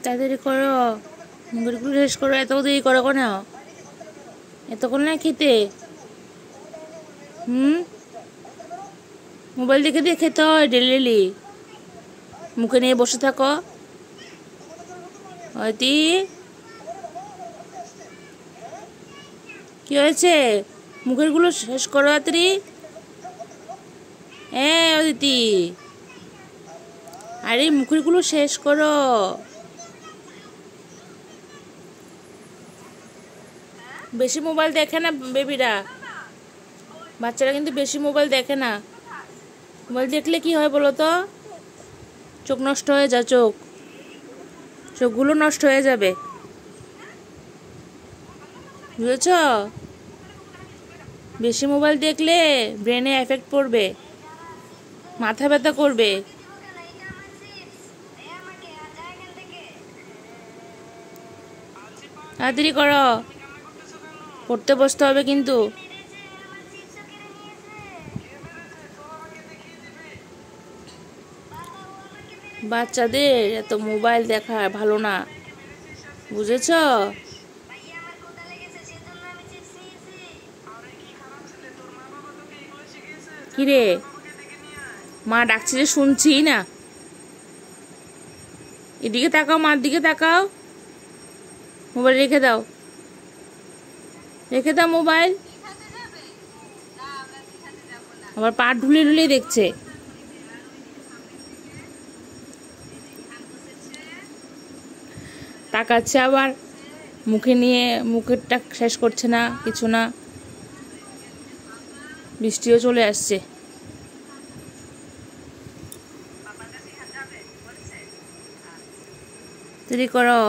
তাড়াতাড়ি করো, মুখগুলো শেষ করো। এত দেরি করো কেন? এতক্ষণ না খেতে? মোবাইল দেখে দিয়ে খেতে হয় ডেলি। মুখে নিয়ে বসে থাকো। অদিতি, কি হয়েছে? মুখেরগুলো শেষ করো তাড়াতাড়ি। হ্যাঁ অদিতি, আরে মুখেরগুলো শেষ করো। বেশি মোবাইল দেখে না বেবিরা, বাচ্চারা কিন্তু বেশি মোবাইল দেখে না। মোবাইল দেখলে কি হয় বলো তো? চোখ নষ্ট হয়ে যায়, চোখগুলো নষ্ট হয়ে যাবে, বুঝেছ? বেশি মোবাইল দেখলে ব্রেনে এফেক্ট পড়বে, মাথা ব্যথা করবে। তাড়াতাড়ি করো, পড়তে বসতে হবে কিন্তু। বাচ্চাদের এত মোবাইল দেখা ভালো না, বুঝেছ? কিরে, মা ডাকছে যে শুনছি না। এদিকে তাকাও, মার দিকে তাকাও। মোবাইল রেখে দাও, রেখে দাও মোবাইল। আবার পা ঢুলে ঢুলে দেখছে। তাকাচ্ছে আবার মুখে নিয়ে, মুখেরটা শেষ করছে না, কিছু না। বৃষ্টিও চলে আসছে। দেরি করো।